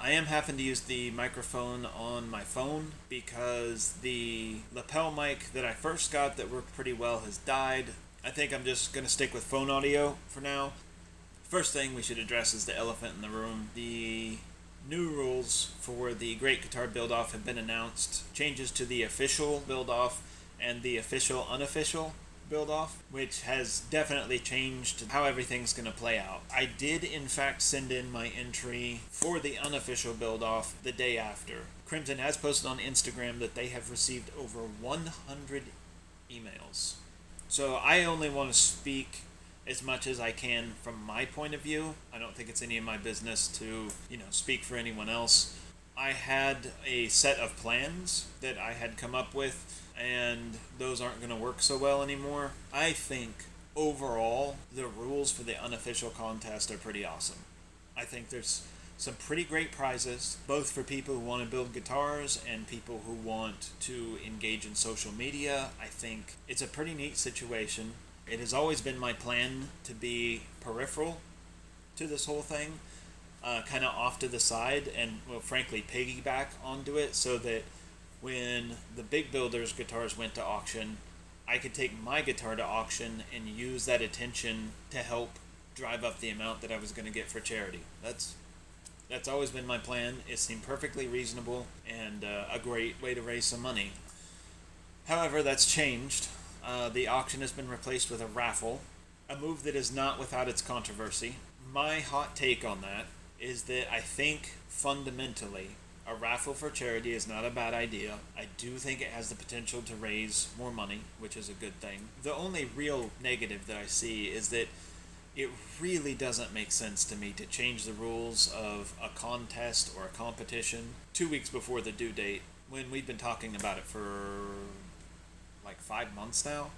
I am having to use the microphone on my phone because the lapel mic that I first got that worked pretty well has died. I think I'm just going to stick with phone audio for now. First thing we should address is the elephant in the room. The new rules for the Great Guitar Build-Off have been announced. Changes to the official build-off and the official unofficial build-off, which has definitely changed how everything's going to play out. I did, in fact, send in my entry for the unofficial build-off the day after. Crimson has posted on Instagram that they have received over 100 emails. So I only want to speak as much as I can from my point of view. I don't think it's any of my business to, speak for anyone else. I had a set of plans that I had come up with, and those aren't going to work so well anymore. I think overall the rules for the unofficial contest are pretty awesome. I think there's some pretty great prizes, both for people who want to build guitars and people who want to engage in social media. I think it's a pretty neat situation. It has always been my plan to be peripheral to this whole thing, kind of off to the side, and, well, frankly, piggyback onto it so that when the big builders' guitars went to auction, I could take my guitar to auction and use that attention to help drive up the amount that I was going to get for charity. That's always been my plan. It seemed perfectly reasonable and a great way to raise some money. However, that's changed. The auction has been replaced with a raffle, a move that is not without its controversy. My hot take on that is that I think fundamentally a raffle for charity is not a bad idea. I do think it has the potential to raise more money, which is a good thing. The only real negative that I see is that it really doesn't make sense to me to change the rules of a contest or a competition 2 weeks before the due date when we've been talking about it for like 5 months now.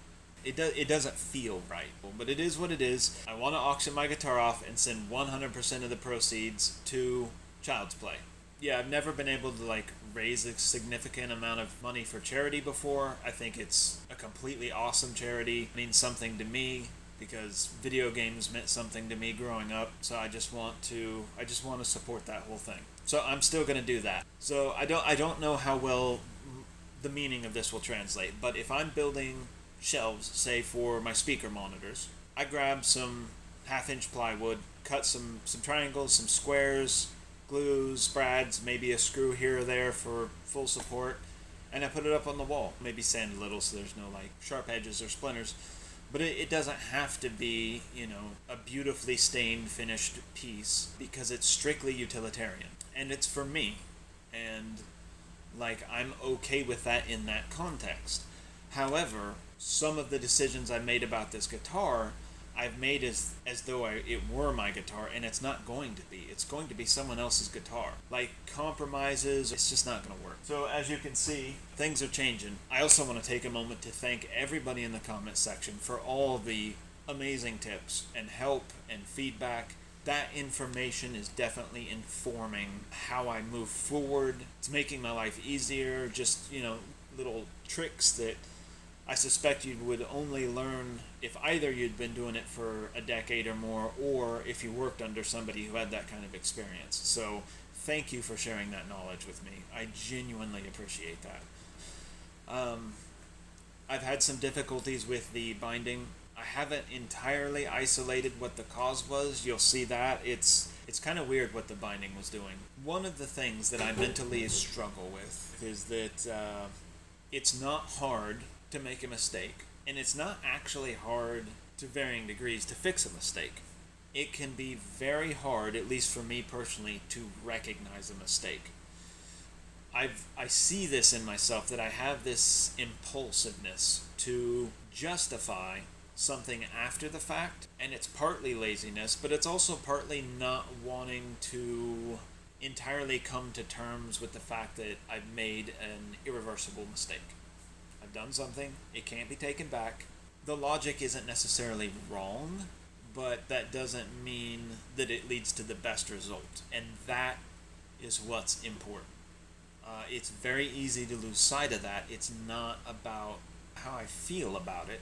It doesn't feel right, but it is what it is. I want to auction my guitar off and send 100% of the proceeds to Child's Play. Yeah, I've never been able to raise a significant amount of money for charity before. I think it's a completely awesome charity. It means something to me because video games meant something to me growing up. So I just want to support that whole thing. So I'm still going to do that. So I don't know how well the meaning of this will translate, but if I'm building shelves, say for my speaker monitors, I grab some 1/2-inch plywood, cut some triangles, some squares, glues, brads, maybe a screw here or there for full support, and I put it up on the wall. Maybe sand a little so there's no sharp edges or splinters. But it doesn't have to be, a beautifully stained, finished piece because it's strictly utilitarian. And it's for me. And I'm okay with that in that context. However, some of the decisions I made about this guitar, I've made as though it were my guitar, and it's not going to be. It's going to be someone else's guitar. Compromises, it's just not going to work. So as you can see, things are changing. I also want to take a moment to thank everybody in the comment section for all the amazing tips and help and feedback. That information is definitely informing how I move forward. It's making my life easier. Just, little tricks that I suspect you would only learn if either you'd been doing it for a decade or more, or if you worked under somebody who had that kind of experience. So thank you for sharing that knowledge with me. I genuinely appreciate that. I've had some difficulties with the binding. I haven't entirely isolated what the cause was. You'll see that. It's kind of weird what the binding was doing. One of the things that I mentally struggle with is that it's not hard to make a mistake, and it's not actually hard to varying degrees to fix a mistake. It can be very hard, at least for me personally, to recognize a mistake. I see this in myself, that I have this impulsiveness to justify something after the fact, and it's partly laziness, but it's also partly not wanting to entirely come to terms with the fact that I've made an irreversible mistake. I've done something, it can't be taken back. The logic isn't necessarily wrong, but that doesn't mean that it leads to the best result, and that is what's important. It's very easy to lose sight of that. It's not about how I feel about it.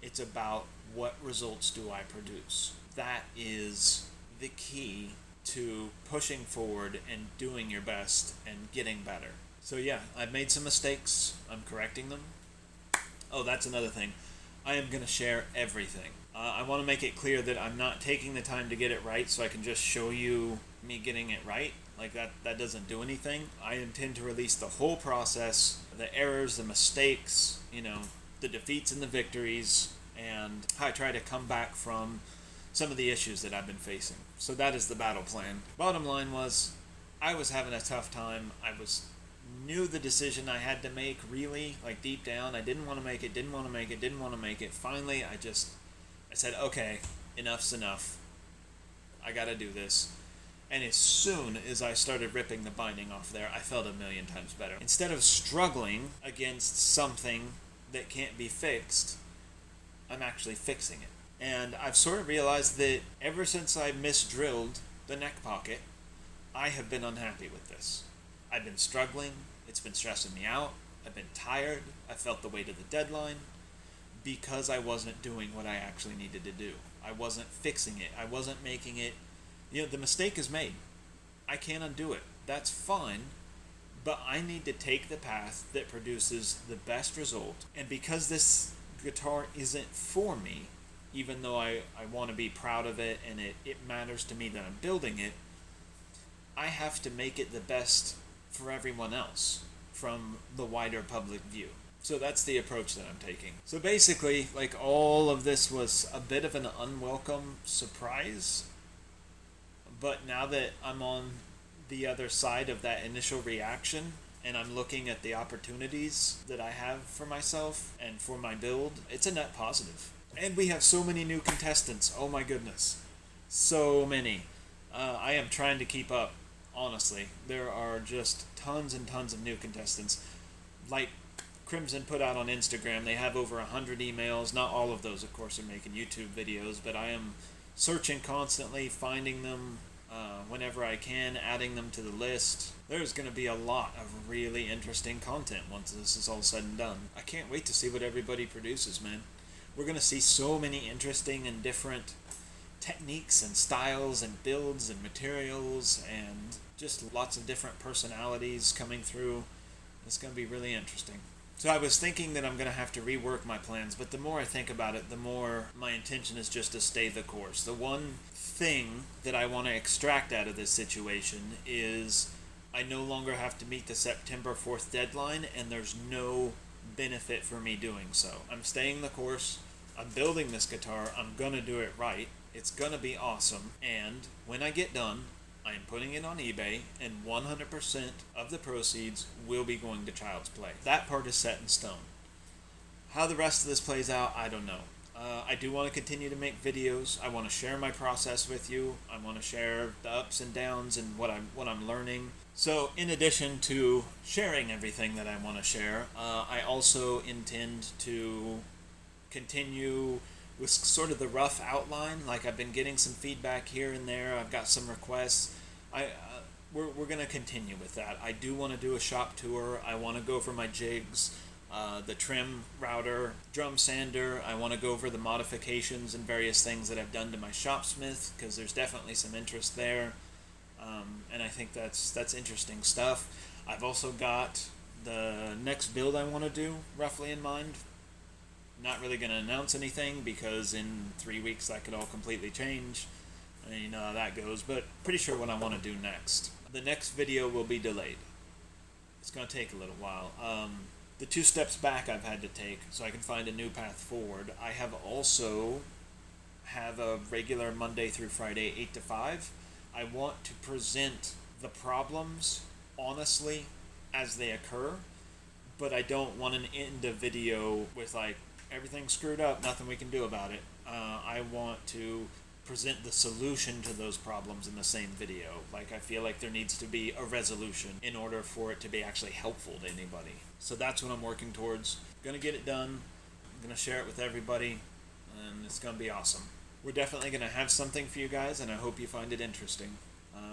It's about what results do I produce. That is the key to pushing forward and doing your best and getting better. So yeah, I've made some mistakes. I'm correcting them. Oh, that's another thing. I am going to share everything. I want to make it clear that I'm not taking the time to get it right so I can just show you me getting it right. Like that doesn't do anything. I intend to release the whole process, the errors, the mistakes, the defeats and the victories, and how I try to come back from some of the issues that I've been facing. So that is the battle plan. Bottom line was, I was having a tough time. Knew the decision I had to make, really, like deep down. I didn't want to make it. Finally, I said, okay, enough's enough. I gotta do this. And as soon as I started ripping the binding off there, I felt a million times better. Instead of struggling against something that can't be fixed, I'm actually fixing it. And I've sort of realized that ever since I misdrilled the neck pocket, I have been unhappy with this. I've been struggling, it's been stressing me out, I've been tired, I felt the weight of the deadline, because I wasn't doing what I actually needed to do. I wasn't fixing it, I wasn't making it, the mistake is made. I can't undo it, that's fine, but I need to take the path that produces the best result. And because this guitar isn't for me, even though I want to be proud of it and it matters to me that I'm building it, I have to make it the best for everyone else from the wider public view. So that's the approach that I'm taking. So basically, all of this was a bit of an unwelcome surprise, but now that I'm on the other side of that initial reaction and I'm looking at the opportunities that I have for myself and for my build, it's a net positive. And we have so many new contestants. Oh my goodness. So many. I am trying to keep up. Honestly, there are just tons and tons of new contestants. Like Crimson put out on Instagram, they have over 100 emails. Not all of those, of course, are making YouTube videos, but I am searching constantly, finding them whenever I can, adding them to the list. There's going to be a lot of really interesting content once this is all said and done. I can't wait to see what everybody produces, man. We're going to see so many interesting and different techniques and styles and builds and materials and just lots of different personalities coming through. It's going to be really interesting. So I was thinking that I'm going to have to rework my plans, but the more I think about it, the more my intention is just to stay the course. The one thing that I want to extract out of this situation is I no longer have to meet the September 4th deadline, and there's no benefit for me doing so. I'm staying the course. I'm building this guitar. I'm going to do it right. It's going to be awesome. And when I get done, I am putting it on eBay, and 100% of the proceeds will be going to Child's Play. That part is set in stone. How the rest of this plays out, I don't know. I do want to continue to make videos. I want to share my process with you. I want to share the ups and downs and what I'm learning. So in addition to sharing everything that I want to share, I also intend to continue with sort of the rough outline. Like, I've been getting some feedback here and there. I've got some requests. We're going to continue with that. I do want to do a shop tour. I want to go over my jigs, the trim router, drum sander. I want to go over the modifications and various things that I've done to my Shopsmith, because there's definitely some interest there. And I think that's interesting stuff. I've also got the next build I want to do roughly in mind. Not really going to announce anything, because in 3 weeks that could all completely change. And you know how that goes, but pretty sure what I want to do next. The next video will be delayed. It's going to take a little while. The 2 steps back I've had to take so I can find a new path forward. I have also have a regular Monday through Friday 8 to 5. I want to present the problems honestly as they occur, but I don't want an end of video with everything's screwed up, nothing we can do about it. I want to present the solution to those problems in the same video. I feel like there needs to be a resolution in order for it to be actually helpful to anybody. So that's what I'm working towards. I'm going to get it done. I'm going to share it with everybody, and it's going to be awesome. We're definitely going to have something for you guys, and I hope you find it interesting.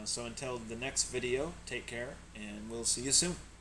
So until the next video, take care, and we'll see you soon.